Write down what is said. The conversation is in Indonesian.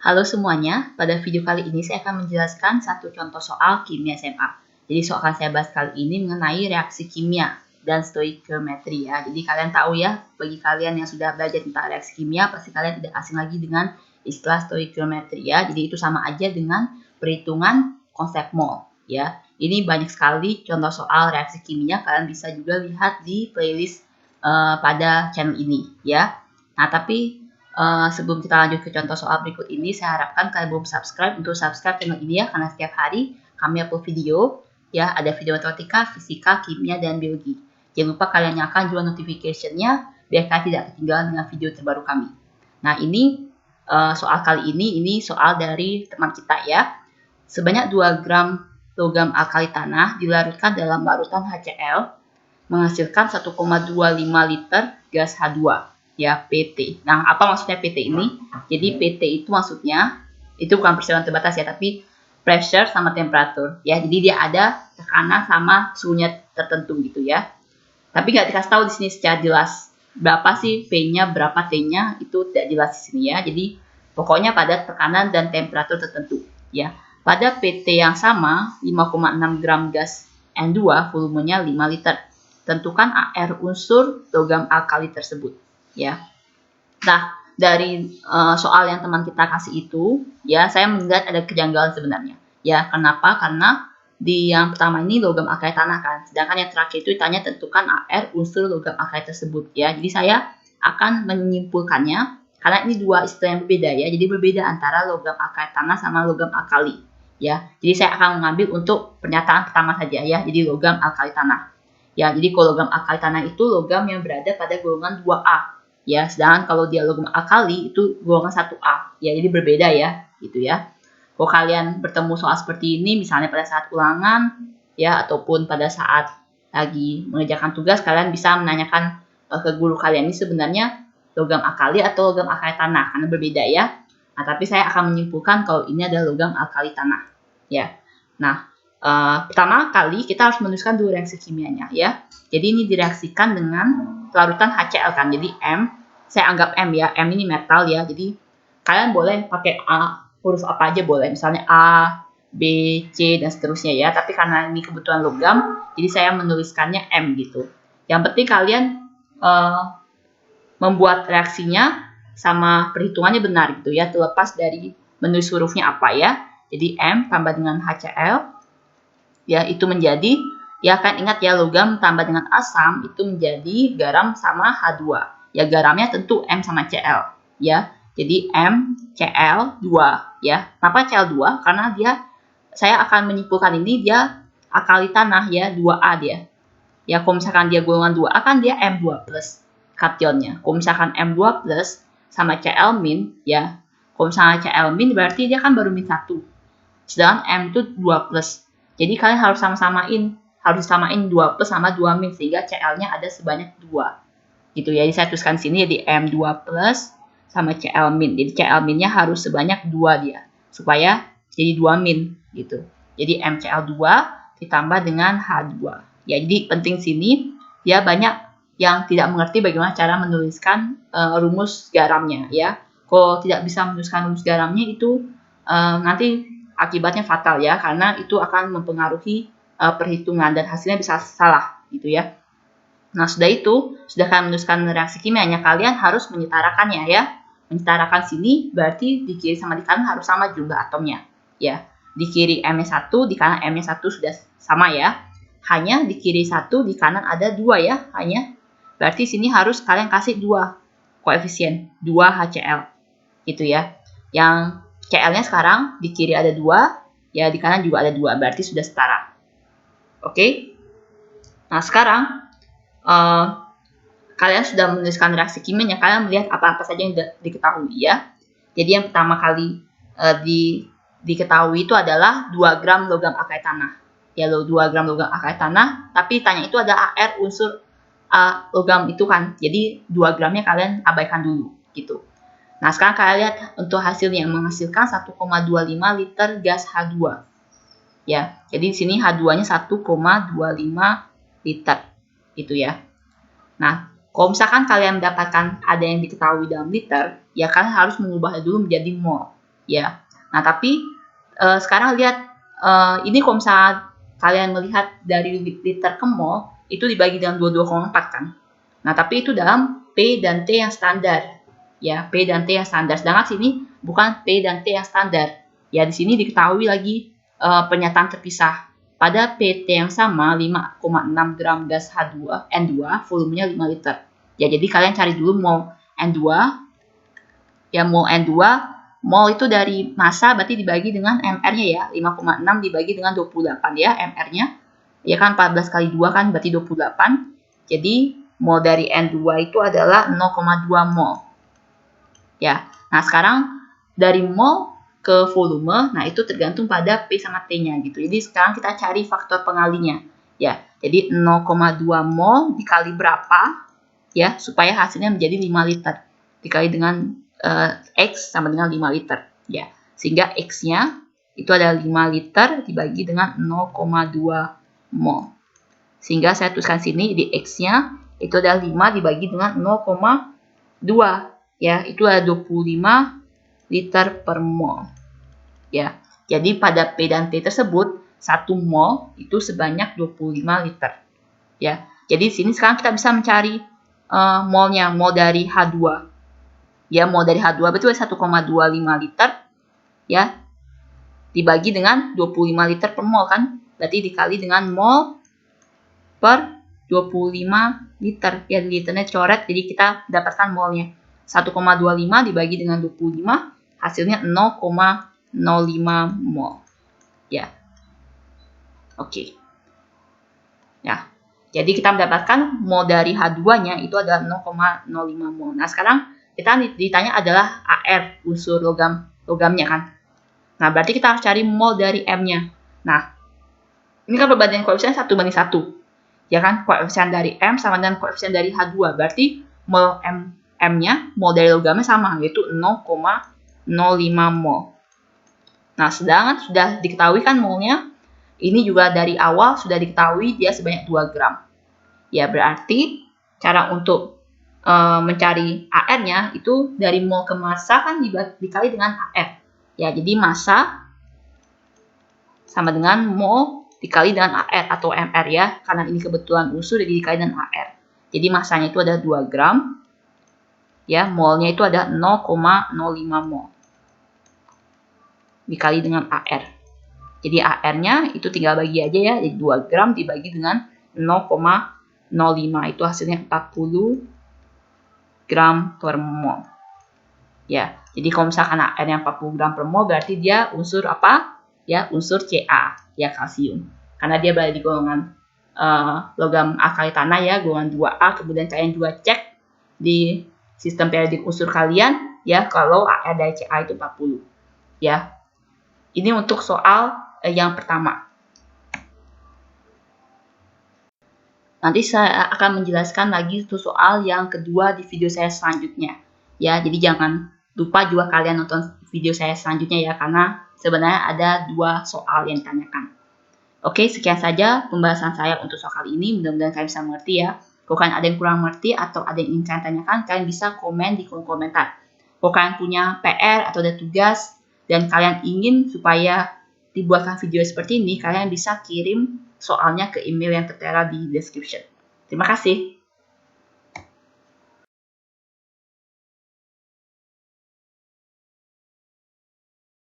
Halo semuanya, pada video kali ini saya akan menjelaskan satu contoh soal kimia SMA. Jadi soal akan saya bahas kali ini mengenai reaksi kimia dan stoikiometri ya. Jadi kalian tahu ya, bagi kalian yang sudah belajar tentang reaksi kimia, pasti kalian tidak asing lagi dengan istilah stoikiometri ya. Jadi itu sama aja dengan perhitungan konsep mol ya. Ini banyak sekali contoh soal reaksi kimia, kalian bisa juga lihat di playlist pada channel ini ya. Nah tapi sebelum kita lanjut ke contoh soal berikut ini, saya harapkan kalian belum subscribe untuk subscribe channel ini ya, karena setiap hari kami upload video ya, ada video matematika, fisika, kimia, dan biologi. Jangan lupa kalian nyalakan juga notification-nya biar kalian tidak ketinggalan dengan video terbaru kami. Nah ini soal kali ini soal dari teman kita ya. Sebanyak 2 gram logam alkali tanah dilarutkan dalam larutan HCl menghasilkan 1,25 liter gas H2. Ya, PT. Nah, apa maksudnya PT ini? Jadi PT itu maksudnya, itu bukan persamaan terbatas ya, tapi pressure sama temperatur. Ya, jadi dia ada tekanan sama suhunya tertentu gitu ya. Tapi nggak dikasih tahu di sini secara jelas berapa sih V-nya, berapa T-nya, itu tidak jelas di sini ya. Jadi pokoknya pada tekanan dan temperatur tertentu ya. Pada PT yang sama, 5,6 gram gas N2 volumenya 5 liter. Tentukan AR unsur logam alkali tersebut. Ya, nah dari soal yang teman kita kasih itu, ya saya melihat ada kejanggalan sebenarnya. Ya, kenapa? Karena di yang pertama ini logam alkali tanah kan, sedangkan yang terakhir itu ditanya tentukan AR unsur logam alkali tersebut. Ya, jadi saya akan menyimpulkannya karena ini dua istilah yang berbeda ya. Jadi berbeda antara logam alkali tanah sama logam alkali. Ya, jadi saya akan mengambil untuk pernyataan pertama saja ya. Jadi logam alkali tanah. Ya, jadi kalau logam alkali tanah itu logam yang berada pada golongan 2A. Ya, sedangkan kalau dia logam alkali itu golongan 1A. Ya, jadi berbeda ya, gitu ya. Kalau kalian bertemu soal seperti ini, misalnya pada saat ulangan, ya, ataupun pada saat lagi mengerjakan tugas, kalian bisa menanyakan ke guru kalian ini sebenarnya logam alkali atau logam alkali tanah, karena berbeda ya. Nah, tapi saya akan menyimpulkan kalau ini adalah logam alkali tanah. Ya, nah, pertama kali kita harus menuliskan dua reaksi kimianya ya. Jadi ini direaksikan dengan larutan HCl kan. Jadi M, saya anggap M ya. M ini metal ya. Jadi kalian boleh pakai huruf apa aja boleh. Misalnya A, B, C dan seterusnya ya. Tapi karena ini kebutuhan logam, jadi saya menuliskannya M gitu. Yang penting kalian membuat reaksinya sama perhitungannya benar gitu ya. Terlepas dari menulis hurufnya apa ya. Jadi M tambah dengan HCl ya itu menjadi, ya kan ingat ya, logam tambah dengan asam itu menjadi garam sama H2. Ya garamnya tentu M sama Cl ya. Jadi M Cl2 ya. Kenapa Cl2? Karena saya akan menyimpulkan ini dia alkali tanah ya, 2A dia. Ya kalau misalkan dia golongan 2A kan dia M2 plus kationnya. Kalau misalkan M2 plus sama Cl min ya. Kalau misalnya Cl min berarti dia kan baru min 1. Sedangkan M itu 2 plus. Jadi kalian harus samain 2 plus sama 2 min sehingga Cl-nya ada sebanyak 2. Gitu ya. Jadi saya tuliskan sini jadi M2 plus sama Cl min. Jadi Cl minnya harus sebanyak 2 dia supaya jadi 2 min gitu. Jadi MCl2 ditambah dengan H2. Ya, jadi penting sini ya, banyak yang tidak mengerti bagaimana cara menuliskan rumus garamnya ya. Kalau tidak bisa menuliskan rumus garamnya itu nanti akibatnya fatal ya, karena itu akan mempengaruhi perhitungan dan hasilnya bisa salah gitu ya. Nah sudah kalian menuliskan reaksi kimianya, kalian harus menyetarakannya ya. Menyetarakan sini berarti di kiri sama di kanan harus sama jumlah atomnya ya. Di kiri M-nya 1, di kanan M-nya 1 sudah sama ya. Hanya di kiri 1, di kanan ada 2 ya, hanya. Berarti sini harus kalian kasih 2 koefisien, 2 HCl gitu ya. Yang Cl-nya sekarang di kiri ada 2, ya di kanan juga ada 2, berarti sudah setara. Oke. Nah sekarang kalian sudah menuliskan reaksi kimianya, kalian melihat apa-apa saja yang diketahui ya. Jadi yang pertama kali diketahui itu adalah 2 gram logam alkali tanah. Ya 2 gram logam alkali tanah, tapi tanya itu ada AR unsur logam itu kan. Jadi 2 gramnya kalian abaikan dulu gitu. Nah, sekarang kalian lihat untuk hasilnya menghasilkan 1,25 liter gas H2. Ya, jadi di sini H2-nya 1,25 liter. Gitu ya. Nah, kalau misalkan kalian mendapatkan ada yang diketahui dalam liter, ya kalian harus mengubahnya dulu menjadi mol. ya. Nah, tapi sekarang lihat ini kalau misalnya kalian melihat dari liter ke mol itu dibagi dengan 22,4 kan. Nah, tapi itu dalam P dan T yang standar. Ya, P dan T yang standar. Sedangkan sini bukan P dan T yang standar. Ya, di sini diketahui lagi pernyataan terpisah. Pada PT yang sama 5,6 gram gas N2, volumenya 5 liter. Ya, jadi kalian cari dulu mol N2. Ya, mol N2, mol itu dari massa berarti dibagi dengan MR-nya ya. 5,6 dibagi dengan 28 ya MR-nya. Ya kan 14 kali 2 kan berarti 28. Jadi mol dari N2 itu adalah 0,2 mol. Ya. Nah, sekarang dari mol ke volume, nah itu tergantung pada P sama T-nya gitu. Jadi sekarang kita cari faktor pengalinya. Ya, jadi 0,2 mol dikali berapa ya supaya hasilnya menjadi 5 liter. Dikali dengan X sama dengan 5 liter. Ya, sehingga X-nya itu adalah 5 liter dibagi dengan 0,2 mol. Sehingga saya tuliskan sini di X-nya itu adalah 5 dibagi dengan 0,2. Ya, itu adalah 25 liter per mol. Ya, jadi pada P dan T tersebut 1 mol itu sebanyak 25 liter. Ya, jadi sini sekarang kita bisa mencari molnya, mol dari H2. Ya, mol dari H2 betul 1,25 liter. Ya, dibagi dengan 25 liter per mol kan? Berarti dikali dengan mol per 25 liter. Ya, liternya coret, jadi kita dapatkan molnya. 1,25 dibagi dengan 25, hasilnya 0,05 mol. Ya. Oke. Ya. Jadi kita mendapatkan mol dari H2-nya itu adalah 0,05 mol. Nah, sekarang kita ditanya adalah AR, unsur logamnya kan. Nah, berarti kita harus cari mol dari M-nya. Nah, ini kan perbandingan koefisien 1:1. Ya kan, koefisien dari M sama dengan koefisien dari H2. Berarti mol M-nya, mol dari logamnya sama, yaitu 0,05 mol. Nah, sedangkan sudah diketahui kan molnya, ini juga dari awal sudah diketahui dia sebanyak 2 gram. Ya, berarti cara untuk mencari AR-nya itu dari mol ke massa kan dikali dengan AR. Ya, jadi massa sama dengan mol dikali dengan AR atau MR ya, karena ini kebetulan unsur jadi dikali dengan AR. Jadi massanya itu ada 2 gram. Ya, molnya itu ada 0,05 mol. Dikali dengan AR. Jadi AR-nya itu tinggal bagi aja ya, jadi 2 gram dibagi dengan 0,05 itu hasilnya 40 gram per mol. Ya, jadi kalau misalkan AR-nya 40 gram per mol berarti dia unsur apa? Ya, unsur Ca, ya kalsium. Karena dia berada di golongan logam alkali tanah ya, golongan 2A, kemudian kalian juga cek di sistem periodik unsur kalian ya kalau AR dari Ca itu 40. Ya. Ini untuk soal yang pertama. Nanti saya akan menjelaskan lagi untuk soal yang kedua di video saya selanjutnya. Ya, jadi jangan lupa juga kalian nonton video saya selanjutnya ya, karena sebenarnya ada 2 soal yang ditanyakan. Oke, sekian saja pembahasan saya untuk soal kali ini. Mudah-mudahan kalian bisa mengerti ya. Kalau kalian ada yang kurang mengerti atau ada yang ingin kalian tanyakan, kalian bisa komen di kolom komentar. Kalau kalian punya PR atau ada tugas dan kalian ingin supaya dibuatkan video seperti ini, kalian bisa kirim soalnya ke email yang tertera di description. Terima kasih.